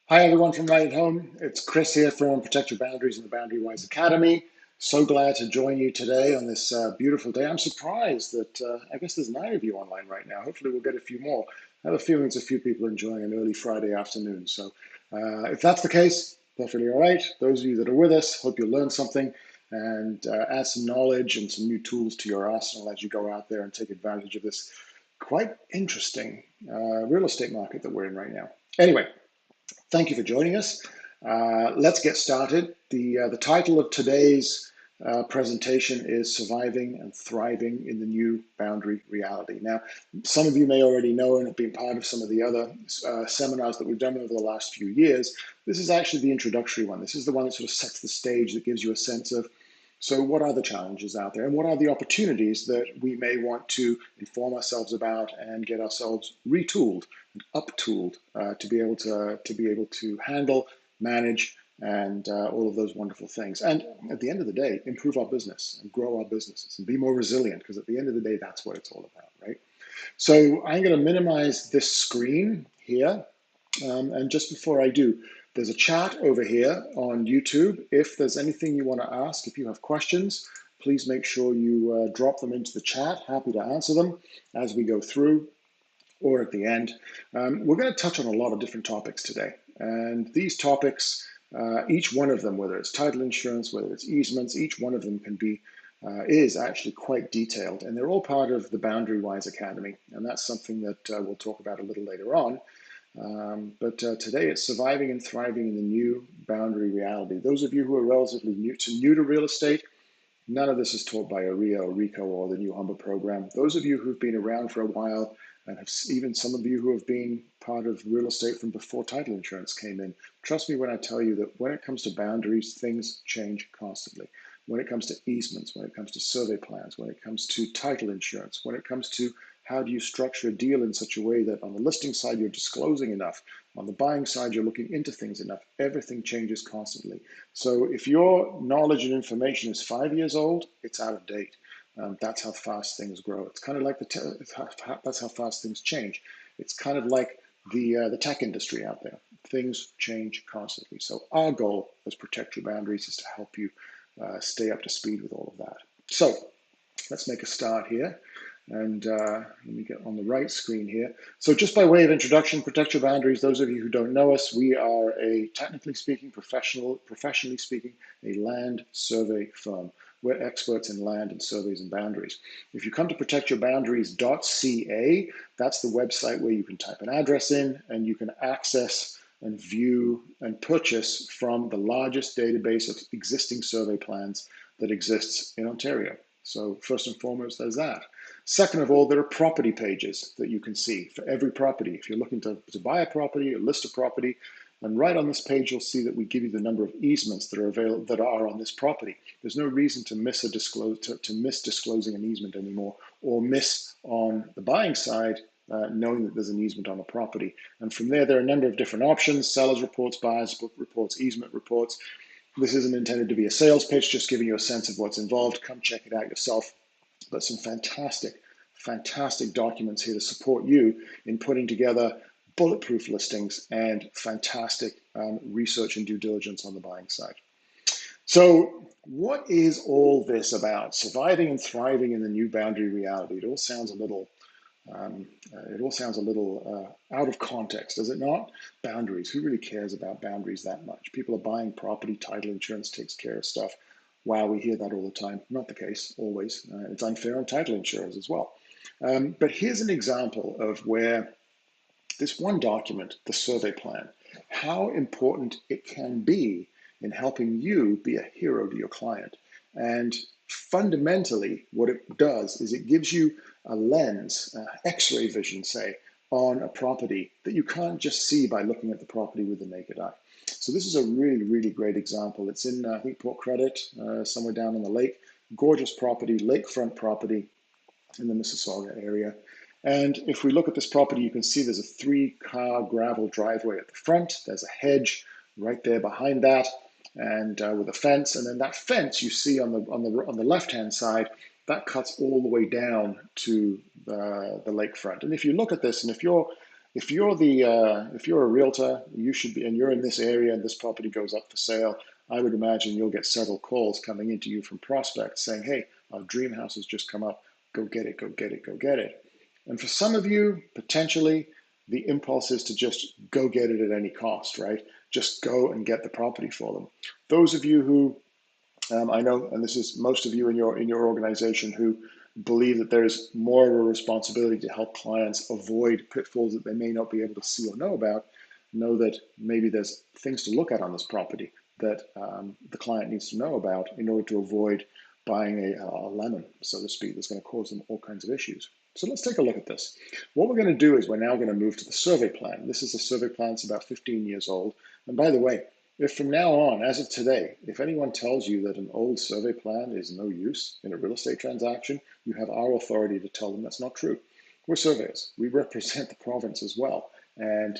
Hi, everyone from Right at Home. It's Chris here from Protect Your Boundaries in the BoundaryWise Academy. So glad to join you today on this beautiful day. I'm surprised that I guess there's 9 of you online right now. Hopefully, we'll get a few more. I have a feeling there's a few people enjoying an early Friday afternoon. So, if that's the case, perfectly all right. Those of you that are with us, hope you'll learn something and add some knowledge and some new tools to your arsenal as you go out there and take advantage of this quite interesting real estate market that we're in right now. Anyway, thank you for joining us. Let's get started. The title of today's presentation is Surviving and Thriving in the New Boundary Reality. Now, some of you may already know and have been part of some of the other seminars that we've done over the last few years. This is actually the introductory one. This is the one that sort of sets the stage, that gives you a sense of, so what are the challenges out there and what are the opportunities that we may want to inform ourselves about and get ourselves retooled and uptooled to be able to handle, manage, and all of those wonderful things. And at the end of the day, improve our business and grow our businesses and be more resilient, because at the end of the day, that's what it's all about, right? So I'm going to minimize this screen here. And just before I do, there's a chat over here on YouTube. If there's anything you want to ask, if you have questions, please make sure you drop them into the chat. Happy to answer them as we go through or at the end. We're going to touch on a lot of different topics today. And these topics, each one of them, whether it's title insurance, whether it's easements, each one of them is actually quite detailed. And they're all part of the BoundaryWise Academy. And that's something that we'll talk about a little later on. But today it's surviving and thriving in the new boundary reality. Those of you who are relatively new to real estate, none of this is taught by ARIA or RICO or the New Humber program. Those of you who've been around for a while, and have even some of you who have been part of real estate from before title insurance came in, trust me when I tell you that when it comes to boundaries, things change constantly. When it comes to easements, when it comes to survey plans, when it comes to title insurance, when it comes to how do you structure a deal in such a way that on the listing side you're disclosing enough, on the buying side you're looking into things enough, everything changes constantly. So if your knowledge and information is 5 years old, it's out of date. That's how fast things grow. It's kind of like that's how fast things change. It's kind of like the tech industry out there. Things change constantly. So our goal as Protect Your Boundaries is to help you stay up to speed with all of that. So let's make a start here. And let me get on the right screen here. So just by way of introduction, Protect Your Boundaries, those of you who don't know us, we are a, technically speaking, professionally speaking, a land survey firm. We're experts in land and surveys and boundaries. If you come to protectyourboundaries.ca, that's the website where you can type an address in and you can access and view and purchase from the largest database of existing survey plans that exists in Ontario. So first and foremost, there's that. Second of all, there are property pages that you can see for every property. If you're looking to buy a property or list a property, and right on this page, you'll see that we give you the number of easements that are available that are on this property. There's no reason to miss disclosing an easement anymore, or miss on the buying side knowing that there's an easement on a property. And from there are a number of different options: sellers reports, buyers reports, easement reports. This isn't intended to be a sales pitch, just giving you a sense of what's involved. Come check it out yourself. But some fantastic documents here to support you in putting together bulletproof listings and fantastic research and due diligence on the buying side. So what is all this about? Surviving and thriving in the new boundary reality. It all sounds a little out of context, does it not? Boundaries. Who really cares about boundaries that much? People are buying property, title insurance takes care of stuff. Wow, we hear that all the time. Not the case always. It's unfair on title insurers as well. But here's an example of where this one document, the survey plan, how important it can be in helping you be a hero to your client. And fundamentally, what it does is it gives you a lens, X-ray vision, say, on a property that you can't just see by looking at the property with the naked eye. So this is a really great example. It's in, I think, Port Credit, somewhere down on the lake. Gorgeous property, lakefront property in the Mississauga area. And if we look at this property, you can see there's a 3-car gravel driveway at the front. There's a hedge right there behind that, and with a fence. And then that fence you see on the left-hand side, that cuts all the way down to the lakefront. And if you look at this, and if you're if you're a realtor, you should be, and you're in this area and this property goes up for sale, I would imagine you'll get several calls coming into you from prospects saying, hey, our dream house has just come up. Go get it, go get it, go get it. And for some of you, potentially, the impulse is to just go get it at any cost, right? Just go and get the property for them. Those of you who I know, and this is most of you in your organization who believe that there's more of a responsibility to help clients avoid pitfalls that they may not be able to see or know about. Know that maybe there's things to look at on this property that the client needs to know about in order to avoid buying a lemon, so to speak, that's going to cause them all kinds of issues. So let's take a look at this. What we're going to do is we're now going to move to the survey plan. This is a survey plan that's about 15 years old. And by the way, if from now on, as of today, if anyone tells you that an old survey plan is no use in a real estate transaction, you have our authority to tell them that's not true. We're surveyors. We represent the province as well. And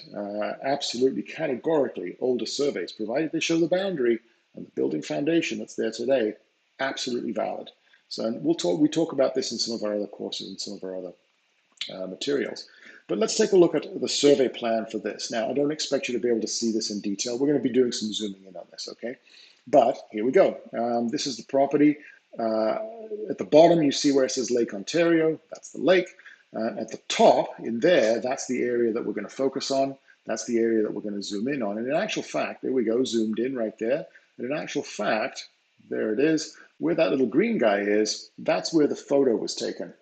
absolutely categorically, older surveys, provided they show the boundary and the building foundation that's there today, absolutely valid. So we talk about this in some of our other courses and some of our other materials. But let's take a look at the survey plan for this. Now, I don't expect you to be able to see this in detail. We're going to be doing some zooming in on this, okay? But here we go. This is the property. At the bottom, you see where it says Lake Ontario. That's the lake. At the top, in there, that's the area that we're going to focus on. That's the area that we're going to zoom in on. And in actual fact, there we go, zoomed in right there. And in actual fact, there it is. Where that little green guy is, that's where the photo was taken.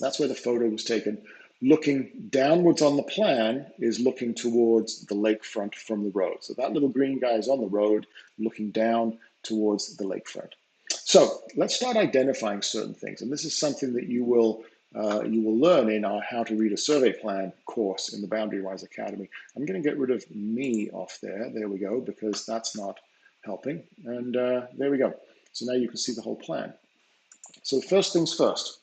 That's where the photo was taken. Looking downwards on the plan is looking towards the lakefront from the road. So that little green guy is on the road looking down towards the lakefront. So let's start identifying certain things. And this is something that you will learn in our How to Read a Survey Plan course in the BoundaryWise Academy. I'm going to get rid of me off there. There we go, because that's not helping. And there we go. So now you can see the whole plan. So the first things first.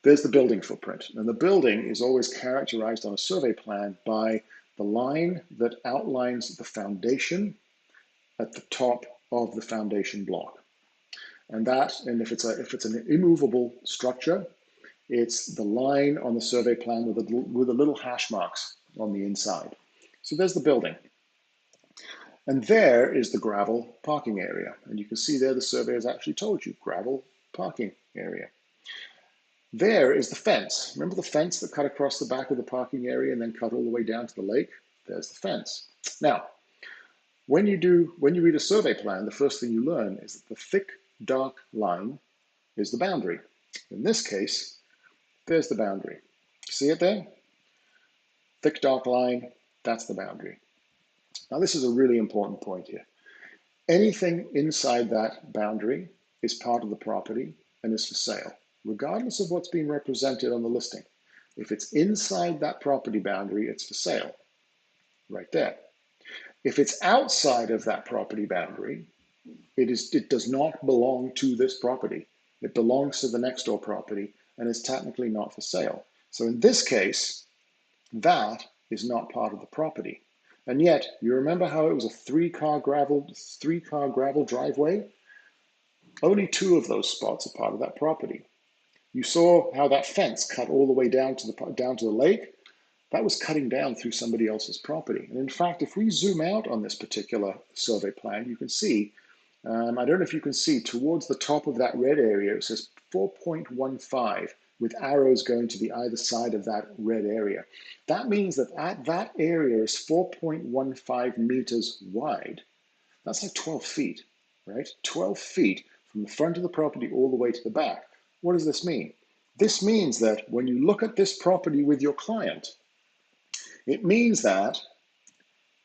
There's the building footprint. And the building is always characterized on a survey plan by the line that outlines the foundation at the top of the foundation block. And if it's an immovable structure, it's the line on the survey plan with the little hash marks on the inside. So there's the building. And there is the gravel parking area. And you can see there the survey has actually told you, gravel parking area. There is the fence. Remember the fence that cut across the back of the parking area and then cut all the way down to the lake? There's the fence. Now, when you read a survey plan, the first thing you learn is that the thick, dark line is the boundary. In this case, there's the boundary. See it there? Thick, dark line, that's the boundary. Now, this is a really important point here. Anything inside that boundary is part of the property and is for sale, regardless of what's being represented on the listing. If it's inside that property boundary, it's for sale, right there. If it's outside of that property boundary, it does not belong to this property. It belongs to the next door property and is technically not for sale. So in this case, that is not part of the property. And yet, you remember how it was a three-car gravel driveway? Only 2 of those spots are part of that property. You saw how that fence cut all the way down to the lake. That was cutting down through somebody else's property. And in fact, if we zoom out on this particular survey plan, you can see, I don't know if you can see, towards the top of that red area, it says 4.15 with arrows going to the either side of that red area. That means that that area is 4.15 meters wide. That's like 12 feet, right? 12 feet from the front of the property all the way to the back. What does this mean? This means that when you look at this property with your client, it means that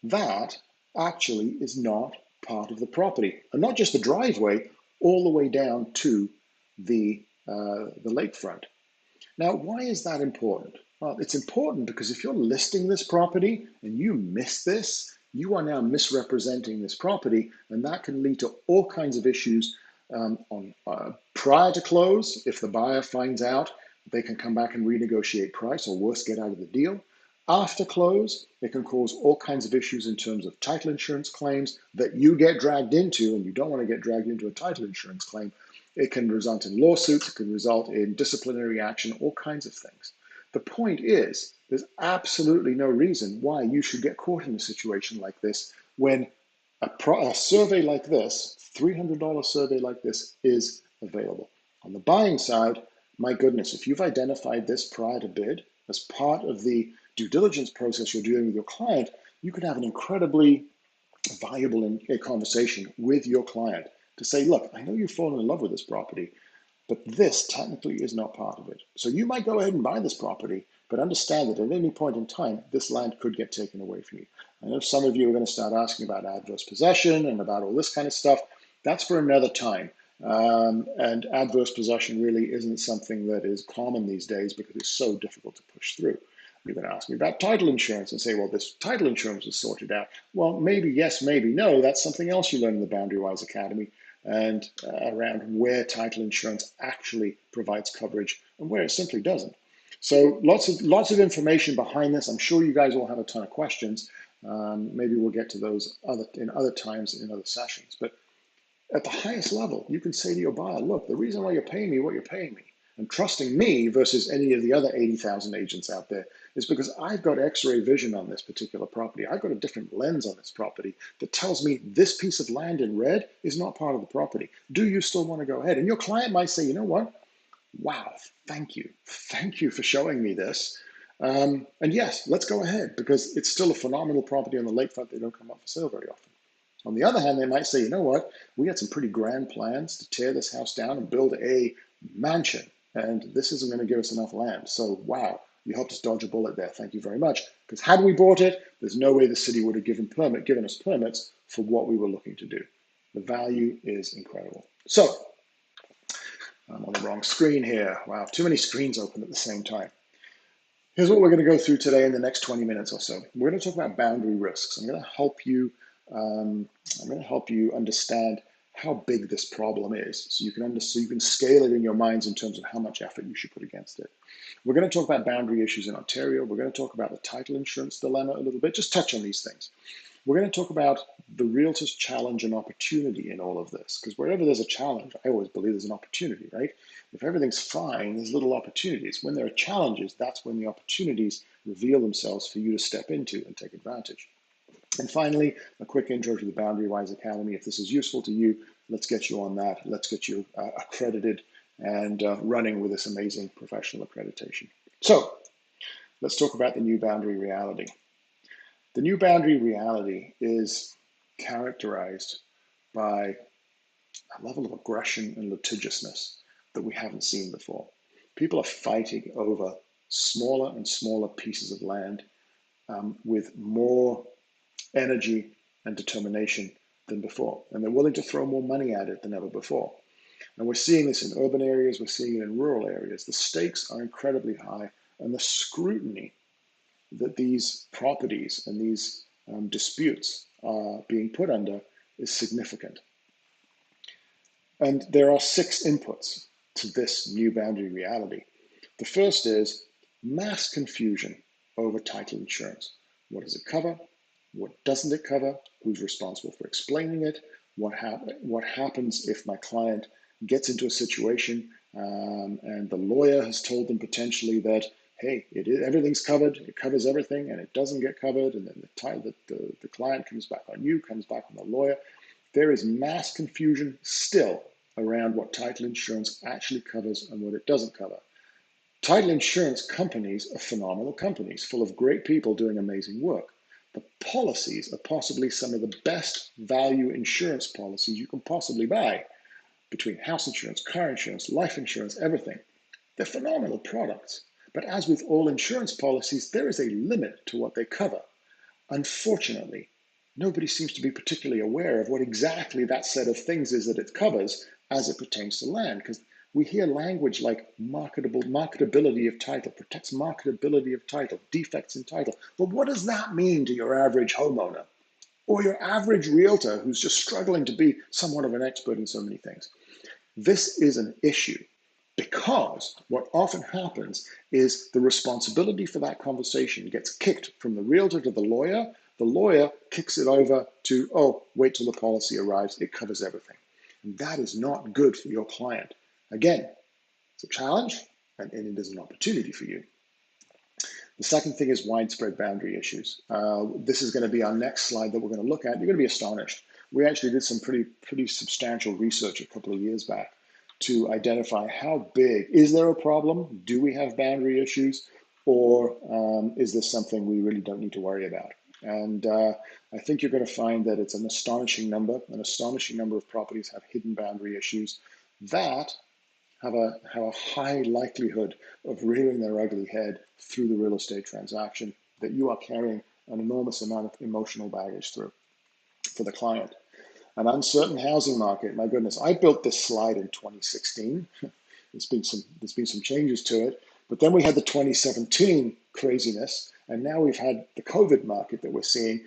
that actually is not part of the property, and not just the driveway, all the way down to the lakefront. Now, why is that important? Well, it's important because if you're listing this property and you miss this, you are now misrepresenting this property, and that can lead to all kinds of issues prior to close. If the buyer finds out, they can come back and renegotiate price, or worse, get out of the deal. After close, it can cause all kinds of issues in terms of title insurance claims that you get dragged into, and you don't want to get dragged into a title insurance claim. It can result in lawsuits, it can result in disciplinary action, all kinds of things. The point is, there's absolutely no reason why you should get caught in a situation like this when a survey like this, $300 survey like this, is available. On the buying side, my goodness, if you've identified this prior to bid as part of the due diligence process you're doing with your client, you could have an incredibly valuable conversation with your client to say, look, I know you've fallen in love with this property, but this technically is not part of it. So you might go ahead and buy this property, but understand that at any point in time, this land could get taken away from you. I know some of you are going to start asking about adverse possession and about all this kind of stuff. That's for another time. And adverse possession really isn't something that is common these days because it's so difficult to push through. You're going to ask me about title insurance and say, well, this title insurance is sorted out. Well, maybe yes, maybe no. That's something else you learn in the BoundaryWise Academy and around where title insurance actually provides coverage and where it simply doesn't. So lots of information behind this. I'm sure you guys will have a ton of questions. Maybe we'll get to those other times in other sessions. But at the highest level, you can say to your buyer, look, the reason why you're paying me what you're paying me and trusting me versus any of the other 80,000 agents out there is because I've got x-ray vision on this particular property. I've got a different lens on this property that tells me this piece of land in red is not part of the property. Do you still want to go ahead? And your client might say, you know what? Wow, thank you. Thank you for showing me this. And yes, let's go ahead because it's still a phenomenal property on the lakefront. They don't come up for sale very often. On the other hand, they might say, you know what, we had some pretty grand plans to tear this house down and build a mansion, and this isn't going to give us enough land. So, wow, you helped us dodge a bullet there. Thank you very much. Because had we bought it, there's no way the city would have given us permits for what we were looking to do. The value is incredible. So, I'm on the wrong screen here. Wow, too many screens open at the same time. Here's what we're going to go through today in the next 20 minutes or so. We're going to talk about boundary risks. I'm going to help you understand how big this problem is, so you can scale it in your minds in terms of how much effort you should put against it. We're going to talk about boundary issues in Ontario. We're going to talk about the title insurance dilemma a little bit, just touch on these things. We're going to talk about the realtor's challenge and opportunity in all of this, because wherever there's a challenge, I always believe there's an opportunity, right? If everything's fine, there's little opportunities. When there are challenges, that's when the opportunities reveal themselves for you to step into and take advantage. And finally, a quick intro to the BoundaryWise Academy. If this is useful to you, let's get you on that. Let's get you accredited and running with this amazing professional accreditation. So let's talk about the new boundary reality. The new boundary reality is characterized by a level of aggression and litigiousness that we haven't seen before. People are fighting over smaller and smaller pieces of land with more energy and determination than before. And they're willing to throw more money at it than ever before. And we're seeing this in urban areas, we're seeing it in rural areas. The stakes are incredibly high, and the scrutiny that these properties and these disputes are being put under is significant. And there are 6 inputs to this new boundary reality. The first is mass confusion over title insurance. What does it cover? What doesn't it cover? Who's responsible for explaining it? What happens if my client gets into a situation and the lawyer has told them potentially that, hey, everything's covered, it covers everything, and it doesn't get covered, and then the client comes back on you, comes back on the lawyer. There is mass confusion still around what title insurance actually covers and what it doesn't cover. Title insurance companies are phenomenal companies full of great people doing amazing work. The policies are possibly some of the best value insurance policies you can possibly buy, between house insurance, car insurance, life insurance, everything. They're phenomenal products. But as with all insurance policies, there is a limit to what they cover. Unfortunately, nobody seems to be particularly aware of what exactly that set of things is that it covers as it pertains to land, because we hear language like marketability of title, protects marketability of title, defects in title. But what does that mean to your average homeowner or your average realtor who's just struggling to be somewhat of an expert in so many things? This is an issue because what often happens is the responsibility for that conversation gets kicked from the realtor to the lawyer kicks it over to, oh, wait till the policy arrives, it covers everything. And that is not good for your client. Again, it's a challenge and it is an opportunity for you. The second thing is widespread boundary issues. This is going to be our next slide that we're going to look at. You're going to be astonished. We actually did some pretty substantial research a couple of years back to identify how big, is there a problem? Do we have boundary issues? Or is this something we really don't need to worry about? And I think you're going to find that it's an astonishing number. An astonishing number of properties have hidden boundary issues that have a high likelihood of rearing their ugly head through the real estate transaction that you are carrying an enormous amount of emotional baggage through for the client. An uncertain housing market, my goodness, I built this slide in 2016. There's been some changes to it, but then we had the 2017 craziness, and now we've had the COVID market that we're seeing.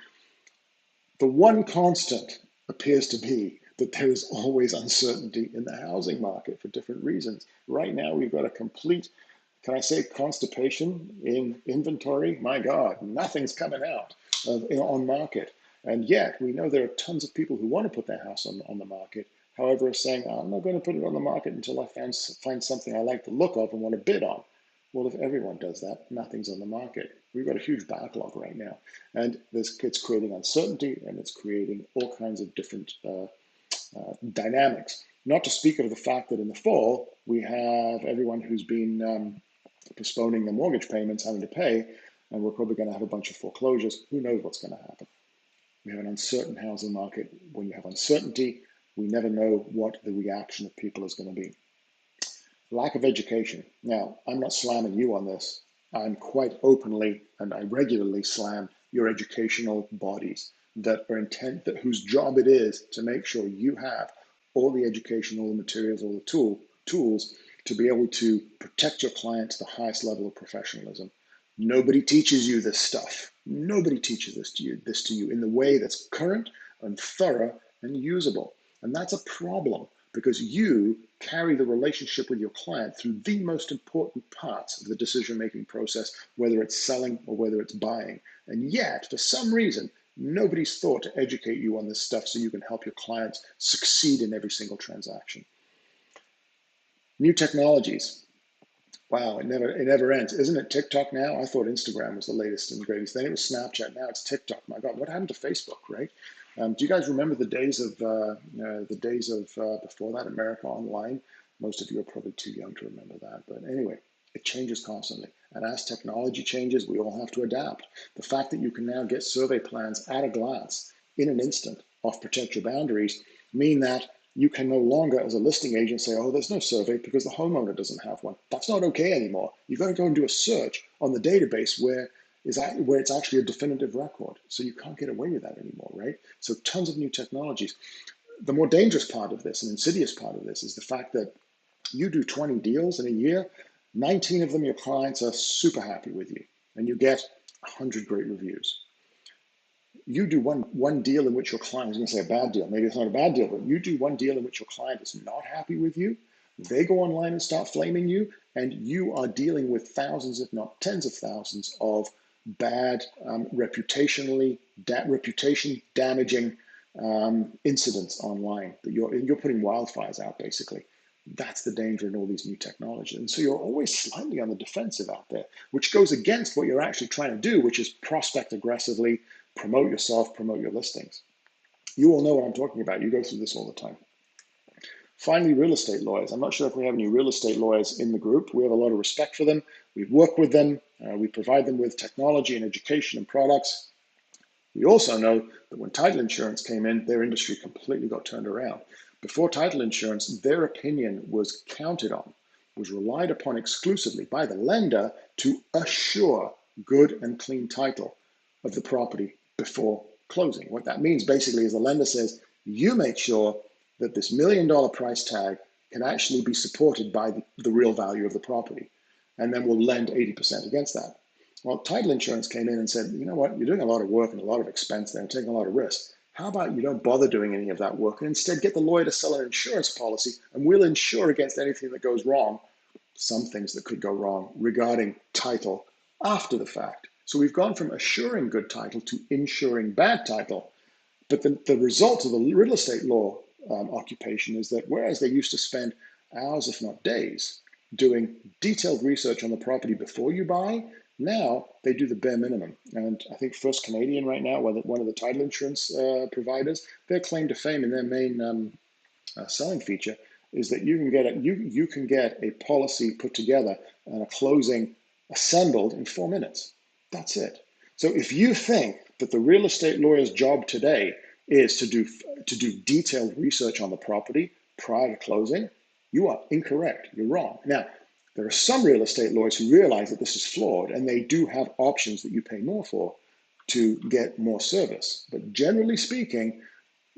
The one constant appears to be that there is always uncertainty in the housing market for different reasons. Right now, we've got a complete, can I say, constipation in inventory? My God, nothing's coming out on market. And yet, we know there are tons of people who want to put their house on the market. However, are saying, I'm not going to put it on the market until I find something I like the look of and want to bid on. Well, if everyone does that, nothing's on the market. We've got a huge backlog right now. And it's creating uncertainty, and it's creating all kinds of different dynamics. Not to speak of the fact that in the fall, we have everyone who's been postponing their mortgage payments having to pay, and we're probably going to have a bunch of foreclosures. Who knows what's going to happen? We have an uncertain housing market. When you have uncertainty, we never know what the reaction of people is going to be. Lack of education. Now, I'm not slamming you on this. I'm quite openly, and I regularly slam your educational bodies that are whose job it is to make sure you have all the educational materials, all the tools to be able to protect your client to the highest level of professionalism. Nobody teaches you this stuff. Nobody teaches this to you in the way that's current and thorough and usable. And that's a problem because you carry the relationship with your client through the most important parts of the decision-making process, whether it's selling or whether it's buying. And yet, for some reason, nobody's thought to educate you on this stuff so you can help your clients succeed in every single transaction. New technologies. Wow, it never ends. Isn't it TikTok now? I thought Instagram was the latest and greatest. Then it was Snapchat. Now it's TikTok. My God, what happened to Facebook, right? Do you guys remember the days of before that, America Online? Most of you are probably too young to remember that. But anyway, it changes constantly. And as technology changes, we all have to adapt. The fact that you can now get survey plans at a glance in an instant off Protect Your Boundaries mean that you can no longer, as a listing agent, say, oh, there's no survey because the homeowner doesn't have one. That's not okay anymore. You've got to go and do a search on the database where it's actually a definitive record. So you can't get away with that anymore, right? So tons of new technologies. The more dangerous part of this, and insidious part of this, is the fact that you do 20 deals in a year, 19 of them your clients are super happy with you, and you get 100 great reviews. You do one deal in which your client is going to say a bad deal. Maybe it's not a bad deal, but you do one deal in which your client is not happy with you. They go online and start flaming you, and you are dealing with thousands, if not tens of thousands, of bad, reputation damaging incidents online. That you're putting wildfires out, basically. That's the danger in all these new technologies. And so you're always slightly on the defensive out there, which goes against what you're actually trying to do, which is prospect aggressively, promote yourself, promote your listings. You all know what I'm talking about. You go through this all the time. Finally, real estate lawyers. I'm not sure if we have any real estate lawyers in the group. We have a lot of respect for them. We work with them. We provide them with technology and education and products. We also know that when title insurance came in, their industry completely got turned around. Before title insurance, their opinion was counted on, was relied upon exclusively by the lender to assure good and clean title of the property before closing. What that means basically is the lender says, you make sure that this $1 million price tag can actually be supported by the real value of the property, and then we'll lend 80% against that. Well, title insurance came in and said, you know what, you're doing a lot of work and a lot of expense there and taking a lot of risk. How about you don't bother doing any of that work and instead get the lawyer to sell an insurance policy, and we'll insure against anything that goes wrong, some things that could go wrong regarding title after the fact. So we've gone from assuring good title to insuring bad title. But the result of the real estate law occupation is that whereas they used to spend hours, if not days, doing detailed research on the property before you buy, Now they do the bare minimum. And I think First Canadian right now, one of the title insurance providers, their claim to fame and their main selling feature is that you can get a policy put together and a closing assembled in 4 minutes. That's it. So if you think that the real estate lawyer's job today is to do detailed research on the property prior to closing, you are incorrect. You're wrong. Now, there are some real estate lawyers who realize that this is flawed, and they do have options that you pay more for to get more service. But generally speaking,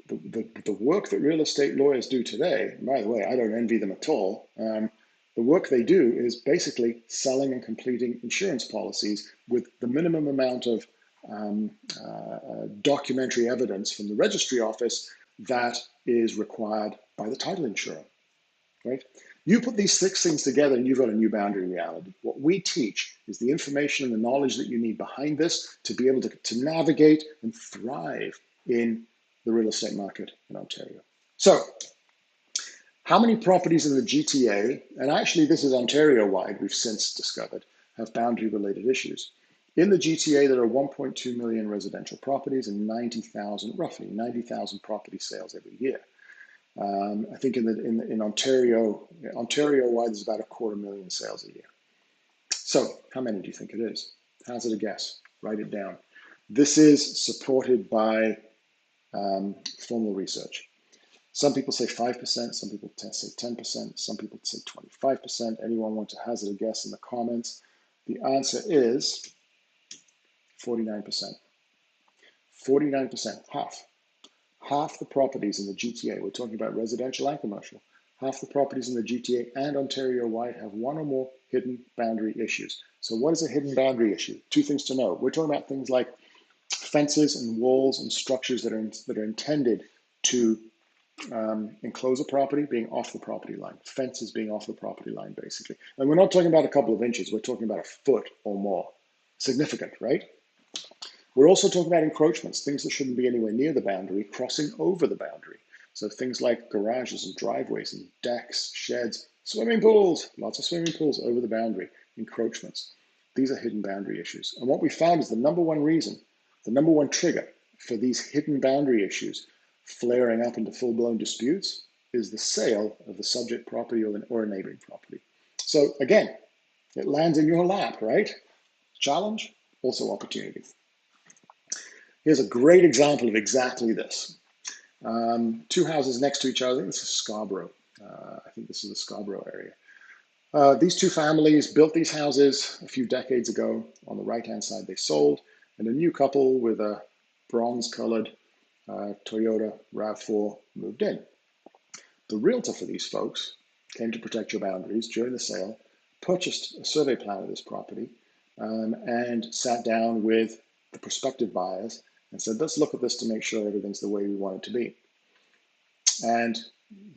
the work that real estate lawyers do today, and by the way, I don't envy them at all. The work they do is basically selling and completing insurance policies with the minimum amount of documentary evidence from the registry office that is required by the title insurer, right? You put these 6 things together and you've got a new boundary reality. What we teach is the information and the knowledge that you need behind this to be able to navigate and thrive in the real estate market in Ontario. So, how many properties in the GTA, and actually this is Ontario-wide, we've since discovered, have boundary-related issues? In the GTA, there are 1.2 million residential properties and roughly 90,000 property sales every year. I think in Ontario-wide, there's about 250,000 sales a year. So how many do you think it is? Hazard a guess. Write it down. This is supported by formal research. Some people say 5%, some people say 10%, some people say 25%. Anyone want to hazard a guess in the comments? The answer is 49%. 49%, half. Half the properties in the GTA, we're talking about residential and commercial, half the properties in the GTA and Ontario-wide have one or more hidden boundary issues. So what is a hidden boundary issue? 2 things to know. We're talking about things like fences and walls and structures that are intended to enclose a property being off the property line, fences being off the property line, basically. And we're not talking about a couple of inches, we're talking about a foot or more. Significant, right? We're also talking about encroachments, things that shouldn't be anywhere near the boundary, crossing over the boundary. So things like garages and driveways and decks, sheds, swimming pools, lots of swimming pools over the boundary, encroachments. These are hidden boundary issues. And what we found is the number one trigger for these hidden boundary issues flaring up into full-blown disputes is the sale of the subject property or a neighboring property. So again, it lands in your lap, right? Challenge, also opportunity. Here's a great example of exactly this. 2 houses next to each other. I think this is Scarborough. I think this is the Scarborough area. These 2 families built these houses a few decades ago. On the right-hand side, they sold, and a new couple with a bronze-colored Toyota RAV4 moved in. The realtor for these folks came to protect your boundaries during the sale, purchased a survey plan of this property, and sat down with the prospective buyers and said, let's look at this to make sure everything's the way we want it to be. And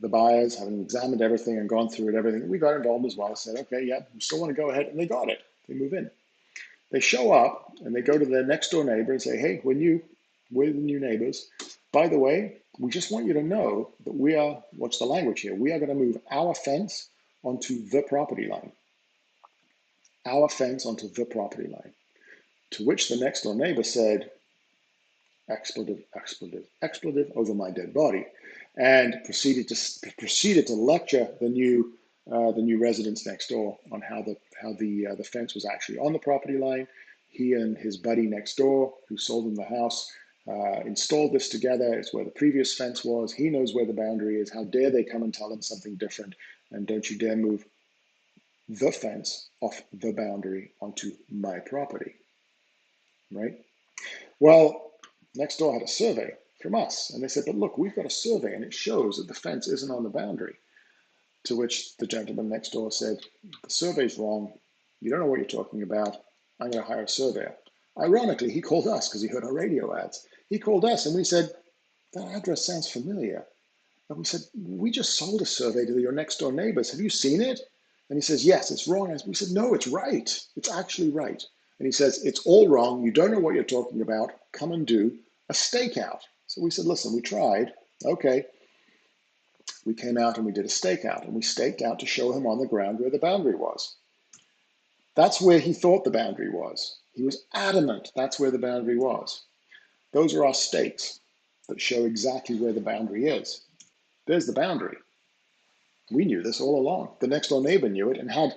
the buyers, having examined everything and gone through it, everything, we got involved as well, said, okay, yeah, we still want to go ahead, and they got it. They move in. They show up, and they go to their next door neighbor and say, hey, we're the new neighbors. By the way, we just want you to know that we are, what's the language here? We are going to move our fence onto the property line. Our fence onto the property line. To which the next door neighbor said, expletive, expletive, expletive over my dead body, and proceeded to lecture the new residents next door on how the fence was actually on the property line. He and his buddy next door, who sold him the house, installed this together. It's where the previous fence was. He knows where the boundary is. How dare they come and tell him something different? And don't you dare move the fence off the boundary onto my property, right? Well, next door had a survey from us, and they said, but look, we've got a survey, and it shows that the fence isn't on the boundary. To which the gentleman next door said, the survey's wrong. You don't know what you're talking about. I'm going to hire a surveyor. Ironically, he called us because he heard our radio ads. He called us, and we said, that address sounds familiar. And we said, we just sold a survey to your next door neighbors. Have you seen it? And he says, yes, it's wrong. And we said, no, it's right. It's actually right. And he says, it's all wrong. You don't know what you're talking about. Come and do a stakeout. So we said, listen, we tried. Okay. We came out and we did a stakeout. And we staked out to show him on the ground where the boundary was. That's where he thought the boundary was. He was adamant that's where the boundary was. Those are our stakes that show exactly where the boundary is. There's the boundary. We knew this all along. The next door neighbor knew it, and had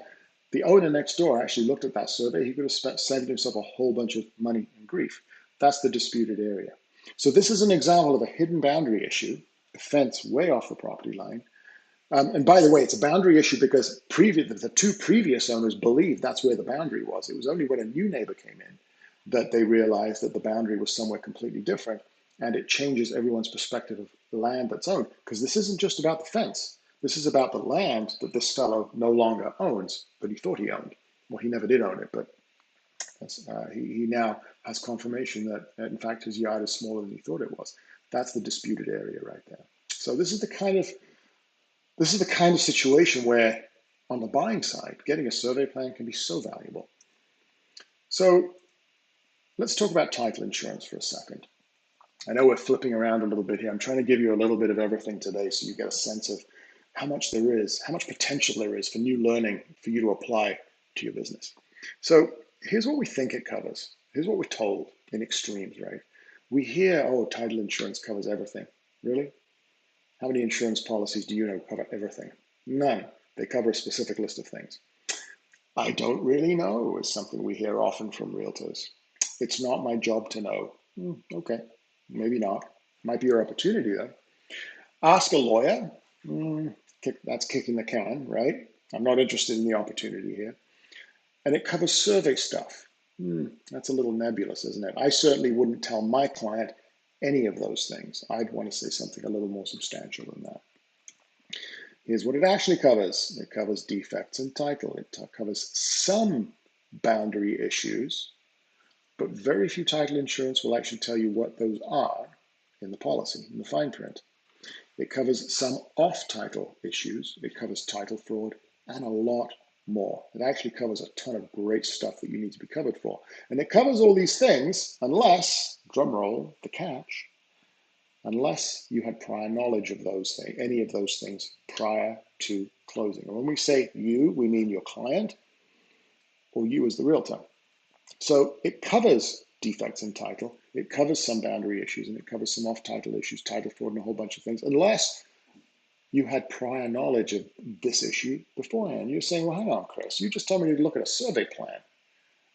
the owner next door actually looked at that survey, he could have saved himself a whole bunch of money and grief. That's the disputed area. So this is an example of a hidden boundary issue, a fence way off the property line. And by the way, it's a boundary issue because the two previous owners believed that's where the boundary was. It was only when a new neighbor came in that they realized that the boundary was somewhere completely different, and it changes everyone's perspective of the land that's owned. Because this isn't just about the fence. This is about the land that this fellow no longer owns, but he thought he owned. Well, he never did own it, but he now has confirmation that, in fact, his yard is smaller than he thought it was. That's the disputed area right there. So this is the kind of situation where, on the buying side, getting a survey plan can be so valuable. So let's talk about title insurance for a second. I know we're flipping around a little bit here. I'm trying to give you a little bit of everything today so you get a sense of how much there is, how much potential there is for new learning for you to apply to your business. So here's what we think it covers. Here's what we're told in extremes, right? We hear, oh, title insurance covers everything. Really? How many insurance policies do you know cover everything? None. They cover a specific list of things. I don't really know is something we hear often from realtors. It's not my job to know. Okay, maybe not. Might be your opportunity though. Ask a lawyer. That's kicking the can, right? I'm not interested in the opportunity here. And it covers survey stuff. That's a little nebulous, isn't it? I certainly wouldn't tell my client any of those things. I'd want to say something a little more substantial than that. Here's what it actually covers. It covers defects in title. It covers some boundary issues, but very few title insurance will actually tell you what those are in the policy, in the fine print. It covers some off-title issues. It covers title fraud and a lot more. It actually covers a ton of great stuff that you need to be covered for. And it covers all these things unless, drumroll, the catch, unless you had prior knowledge of those things, any of those things prior to closing. And when we say you, we mean your client or you as the realtor. So it covers defects in title, it covers some boundary issues, and it covers some off-title issues, title fraud, and a whole bunch of things, unless you had prior knowledge of this issue beforehand. You're saying, well, hang on, Chris, you just told me to look at a survey plan.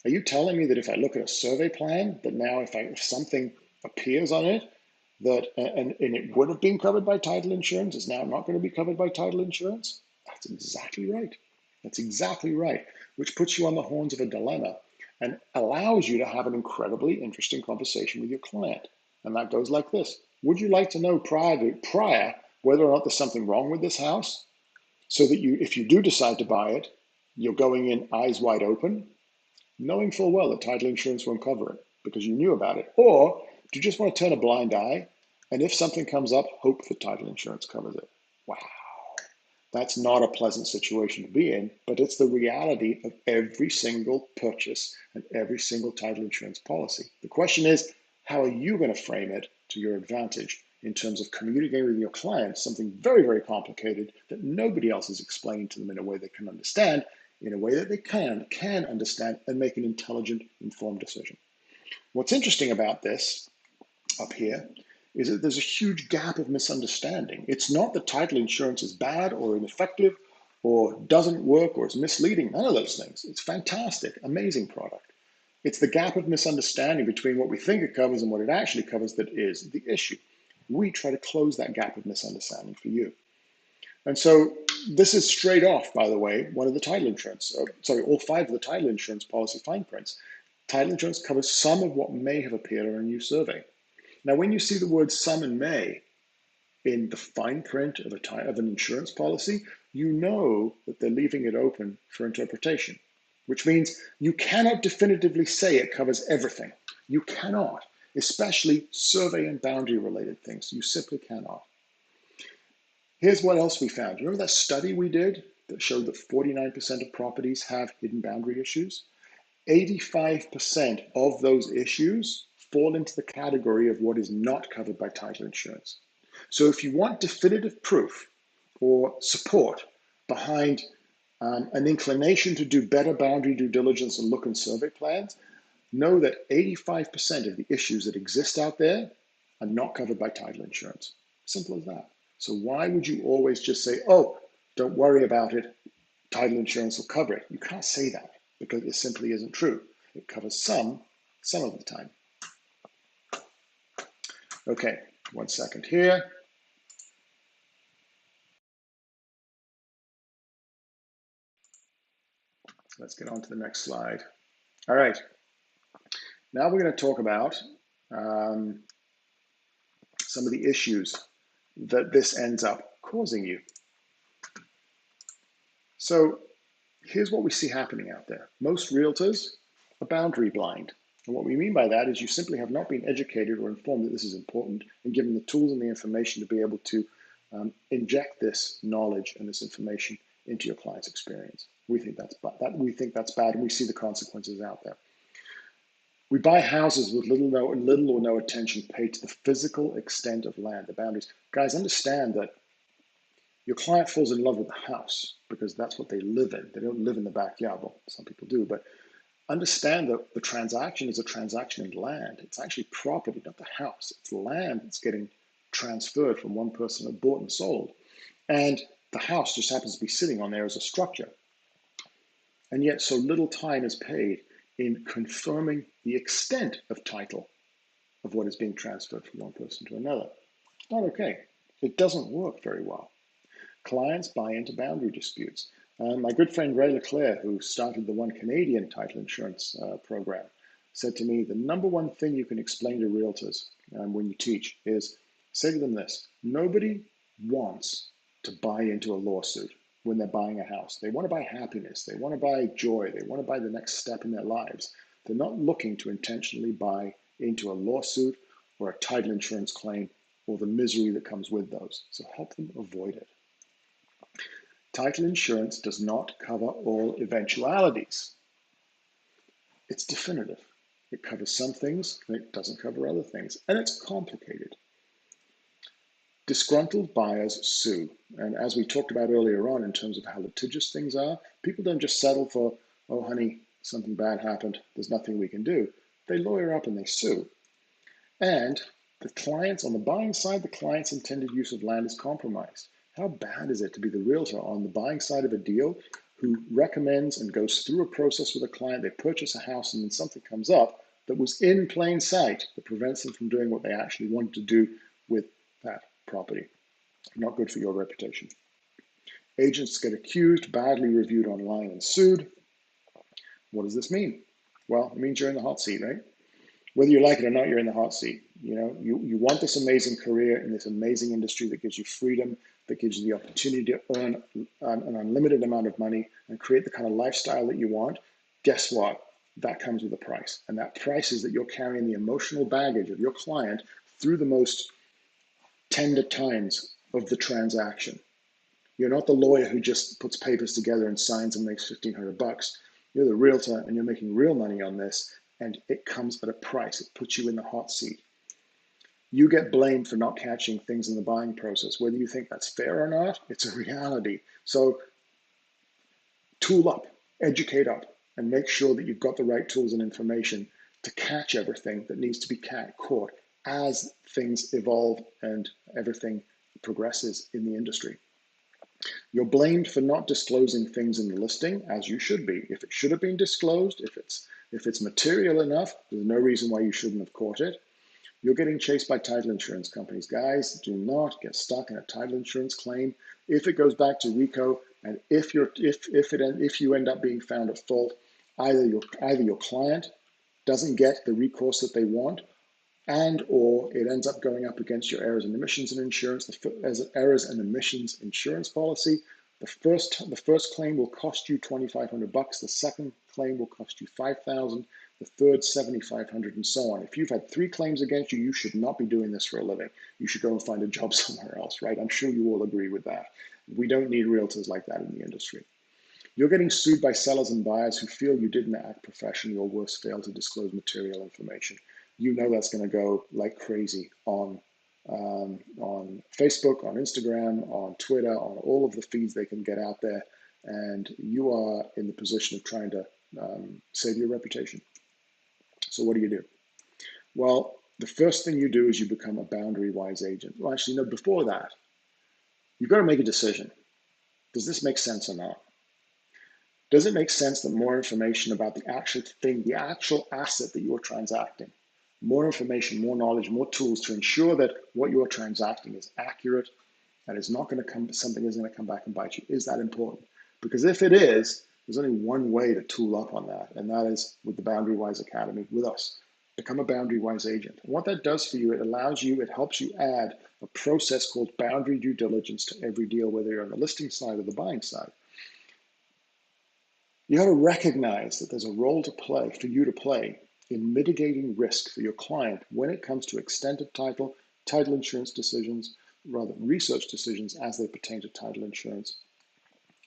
Are you telling me that if I look at a survey plan, that now if something appears on it, that and it would have been covered by title insurance, is now not going to be covered by title insurance? That's exactly right. That's exactly right, which puts you on the horns of a dilemma and allows you to have an incredibly interesting conversation with your client. And that goes like this. Would you like to know prior whether or not there's something wrong with this house, so that if you do decide to buy it, you're going in eyes wide open, knowing full well that title insurance won't cover it because you knew about it? Or do you just want to turn a blind eye, and if something comes up, hope that title insurance covers it? Wow. That's not a pleasant situation to be in, but it's the reality of every single purchase and every single title insurance policy. The question is, how are you going to frame it to your advantage in terms of communicating with your clients something very, very complicated that nobody else is explaining to them in a way they can understand, in a way that they can understand and make an intelligent, informed decision. What's interesting about this up here is that there's a huge gap of misunderstanding. It's not that title insurance is bad or ineffective or doesn't work or is misleading. None of those things. It's fantastic, amazing product. It's the gap of misunderstanding between what we think it covers and what it actually covers that is the issue. We try to close that gap of misunderstanding for you. And so this is straight off, by the way, one of the title insurance, all 5 of the title insurance policy fine prints. Title insurance covers some of what may have appeared on a new survey. Now, when you see the word some and may in the fine print of an insurance policy, you know that they're leaving it open for interpretation, which means you cannot definitively say it covers everything. You cannot, especially survey and boundary related things. You simply cannot. Here's what else we found. You remember that study we did that showed that 49% of properties have hidden boundary issues? 85% of those issues fall into the category of what is not covered by title insurance. So if you want definitive proof or support behind an inclination to do better boundary due diligence and look and survey plans, know that 85% of the issues that exist out there are not covered by title insurance. Simple as that. So why would you always just say, oh, don't worry about it, title insurance will cover it? You can't say that because it simply isn't true. It covers some of the time. Okay, 1 second here. Let's get on to the next slide. All right, now we're going to talk about some of the issues that this ends up causing you. So here's what we see happening out there. Most realtors are boundary blind. And what we mean by that is you simply have not been educated or informed that this is important and given the tools and the information to be able to inject this knowledge and this information into your client's experience. We think that's bad, and we see the consequences out there. We buy houses with little or no attention paid to the physical extent of land, the boundaries. Guys, understand that your client falls in love with the house because that's what they live in. They don't live in the backyard. Well, some people do, but understand that the transaction is a transaction in land. It's actually property, not the house. It's land that's getting transferred from one person that bought and sold. And the house just happens to be sitting on there as a structure. And yet so little time is paid in confirming the extent of title of what is being transferred from one person to another. It's not okay. It doesn't work very well. Clients buy into boundary disputes. My good friend Ray Leclerc, who started the One Canadian title insurance program, said to me, the number one thing you can explain to realtors when you teach is say to them this: nobody wants to buy into a lawsuit when they're buying a house. They want to buy happiness. They want to buy joy. They want to buy the next step in their lives. They're not looking to intentionally buy into a lawsuit or a title insurance claim or the misery that comes with those. So help them avoid it. Title insurance does not cover all eventualities. It's definitive. It covers some things and it doesn't cover other things. And it's complicated. Disgruntled buyers sue. And as we talked about earlier on in terms of how litigious things are, people don't just settle for, oh, honey, something bad happened. There's nothing we can do. They lawyer up and they sue. And the clients, on the buying side, the client's intended use of land is compromised. How bad is it to be the realtor on the buying side of a deal who recommends and goes through a process with a client, they purchase a house, and then something comes up that was in plain sight that prevents them from doing what they actually wanted to do with that property? Not good for your reputation. Agents get accused, badly reviewed online, and sued. What does this mean? Well, it means you're in the hot seat, right? Whether you like it or not, you're in the hot seat. You know, you want this amazing career in this amazing industry that gives you freedom, that gives you the opportunity to earn an unlimited amount of money and create the kind of lifestyle that you want. Guess what? That comes with a price. And that price is that you're carrying the emotional baggage of your client through the most tender times of the transaction. You're not the lawyer who just puts papers together and signs and makes $1,500. You're the realtor and you're making real money on this, and it comes at a price. It puts you in the hot seat. You get blamed for not catching things in the buying process. Whether you think that's fair or not, it's a reality. So tool up, educate up, and make sure that you've got the right tools and information to catch everything that needs to be caught as things evolve and everything progresses in the industry. You're blamed for not disclosing things in the listing, as you should be. If it should have been disclosed, if it's material enough, there's no reason why you shouldn't have caught it. You're getting chased by title insurance companies. Guys, do not get stuck in a title insurance claim. If it goes back to RICO, and if you end up being found at fault, either your client doesn't get the recourse that they want, and or it ends up going up against your errors and omissions and insurance, the errors and omissions insurance policy. The first claim will cost you $2,500. The second claim will cost you $5,000. The third, $7,500, and so on. If you've had 3 claims against you, you should not be doing this for a living. You should go and find a job somewhere else, right? I'm sure you all agree with that. We don't need realtors like that in the industry. You're getting sued by sellers and buyers who feel you didn't act professionally or worse, failed to disclose material information. You know that's going to go like crazy on Facebook, on Instagram, on Twitter, on all of the feeds they can get out there. and you are in the position of trying to save your reputation. So what do you do? Well, the first thing you do is you become a BoundaryWise agent. Well, actually, no, before that, you've got to make a decision. Does this make sense or not? Does it make sense that more information about the actual thing, the actual asset that you're transacting, more information, more knowledge, more tools to ensure that what you're transacting is accurate and is not going to come, something isn't going to come back and bite you? Is that important? Because if it is, there's only one way to tool up on that, and that is with the BoundaryWise Academy with us. Become a BoundaryWise agent. And what that does for you, it helps you add a process called boundary due diligence to every deal, whether you're on the listing side or the buying side. You got to recognize that there's a role to play for you to play in mitigating risk for your client when it comes to extended title, title insurance decisions, rather research decisions as they pertain to title insurance,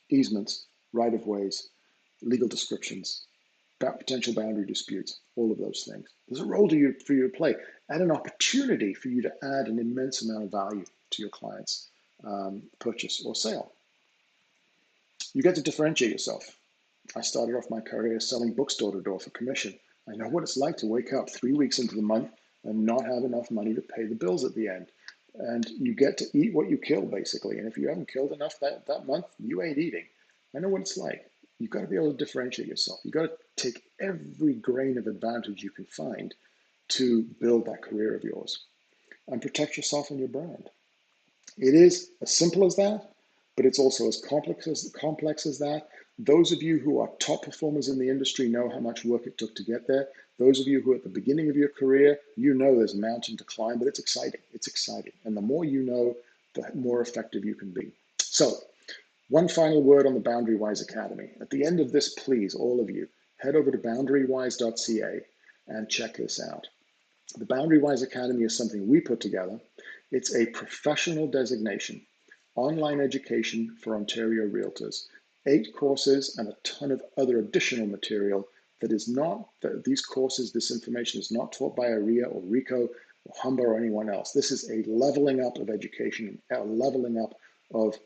easements, right-of-ways, legal descriptions, potential boundary disputes, all of those things. There's a role for you to play and an opportunity for you to add an immense amount of value to your client's purchase or sale. You get to differentiate yourself. I started off my career selling books door to door for commission. I know what it's like to wake up 3 weeks into the month and not have enough money to pay the bills at the end. And you get to eat what you kill, basically. And if you haven't killed enough that month, you ain't eating. I know what it's like. You've got to be able to differentiate yourself. You've got to take every grain of advantage you can find to build that career of yours and protect yourself and your brand. It is as simple as that, but it's also as complex as that. Those of you who are top performers in the industry know how much work it took to get there. Those of you who are at the beginning of your career, you know there's a mountain to climb, but it's exciting. It's exciting. And the more you know, the more effective you can be. So, one final word on the BoundaryWise Academy. At the end of this, please, all of you, head over to boundarywise.ca and check this out. The BoundaryWise Academy is something we put together. It's a professional designation, online education for Ontario realtors, 8 courses and a ton of other additional material that is not, these courses, this information is not taught by ARIA or RICO or HUMBA or anyone else. This is a leveling up of education, a leveling up of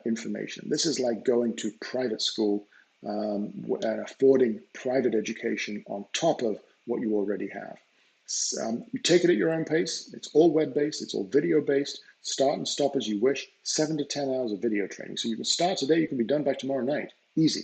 information. This is like going to private school and affording private education on top of what you already have. You take it at your own pace. It's all web-based. It's all video-based. Start and stop as you wish. 7 to 10 hours of video training. So you can start today. You can be done by tomorrow night. Easy.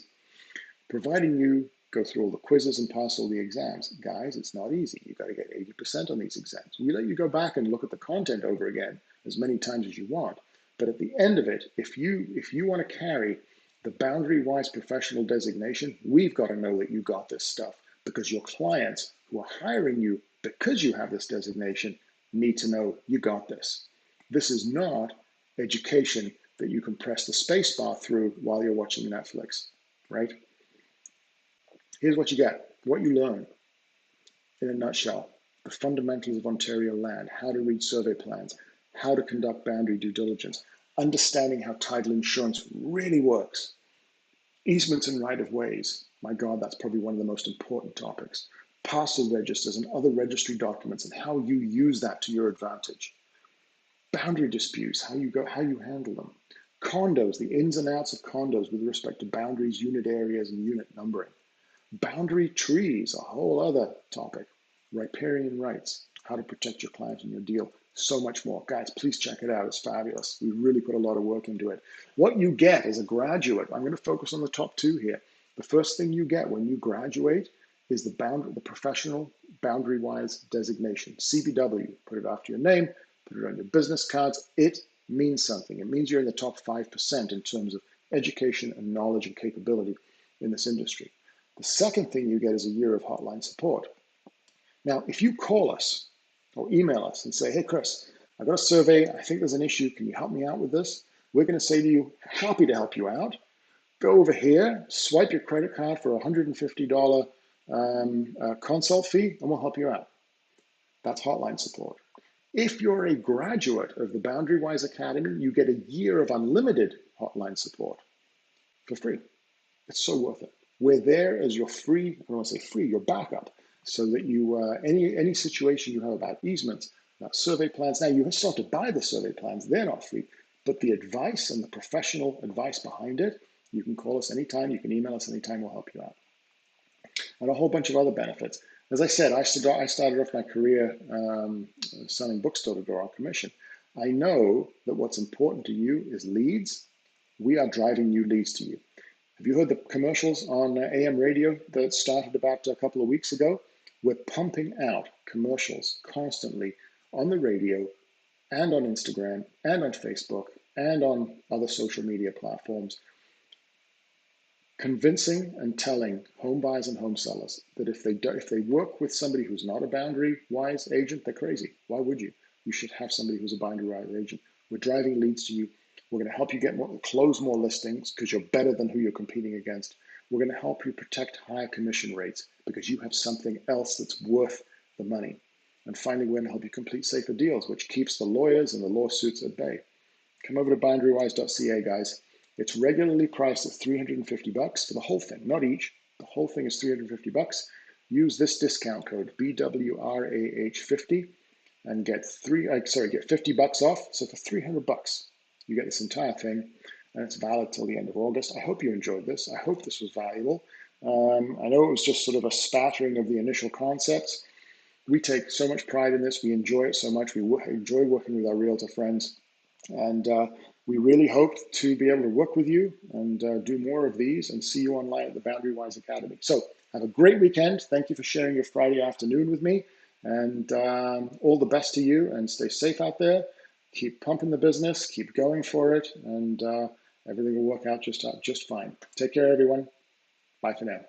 Providing you go through all the quizzes and pass all the exams. Guys, it's not easy. You've got to get 80% on these exams. We let you go back and look at the content over again as many times as you want. But at the end of it, if you want to carry the BoundaryWise professional designation, we've got to know that you got this stuff, because your clients who are hiring you because you have this designation need to know you got this. This is not education that you can press the space bar through while you're watching Netflix, right? Here's what you get, what you learn in a nutshell: the fundamentals of Ontario land, how to read survey plans, how to conduct boundary due diligence, understanding how title insurance really works, easements and right-of-ways. My God, that's probably one of the most important topics. Parcel registers and other registry documents and how you use that to your advantage. Boundary disputes, how you handle them. Condos, the ins and outs of condos with respect to boundaries, unit areas, and unit numbering. Boundary trees, a whole other topic. Riparian rights, how to protect your client and your deal. So much more. Guys, please check it out. It's fabulous. We really put a lot of work into it. What you get as a graduate, I'm going to focus on the top 2 here. The first thing you get when you graduate is the professional BoundaryWise designation, CBW. Put it after your name, put it on your business cards. It means something. It means you're in the top 5% in terms of education and knowledge and capability in this industry. The second thing you get is a year of hotline support. Now, if you call us or email us and say, hey, Chris, I've got a survey. I think there's an issue. Can you help me out with this? We're going to say to you, happy to help you out. Go over here, swipe your credit card for a $150 consult fee, and we'll help you out. That's hotline support. If you're a graduate of the BoundaryWise Academy, you get a year of unlimited hotline support for free. It's so worth it. We're there as your free, I don't want to say free, your backup, so that you, any situation you have about easements, about survey plans. Now, you still have to buy the survey plans. They're not free, but the advice and the professional advice behind it, You can call us anytime. You can email us anytime. We'll help you out. And a whole bunch of other benefits. As I said, I started off my career selling books door to door on commission. I know that what's important to you is leads. We are driving new leads to you. Have you heard the commercials on AM radio that started about a couple of weeks ago? We're pumping out commercials constantly on the radio and on Instagram and on Facebook and on other social media platforms, convincing and telling home buyers and home sellers that if they work with somebody who's not a BoundaryWise agent, they're crazy. Why would you? You should have somebody who's a BoundaryWise agent. We're driving leads to you. We're going to help you close more listings because you're better than who you're competing against. We're going to help you protect higher commission rates because you have something else that's worth the money. And finally, we're going to help you complete safer deals, which keeps the lawyers and the lawsuits at bay. Come over to boundarywise.ca, guys. It's regularly priced at $350 for the whole thing, not each. The whole thing is $350. Use this discount code BWRAH50 and get $50 off. So for $300, you get this entire thing, and it's valid till the end of August. I hope you enjoyed this. I hope this was valuable. I know it was just sort of a spattering of the initial concepts. We take so much pride in this. We enjoy it so much. We enjoy working with our realtor friends. And we really hope to be able to work with you and do more of these and see you online at the BoundaryWise Academy. So have a great weekend. Thank you for sharing your Friday afternoon with me. And all the best to you, and stay safe out there. Keep pumping the business, keep going for it, and everything will work out just fine. Take care, everyone. Bye for now.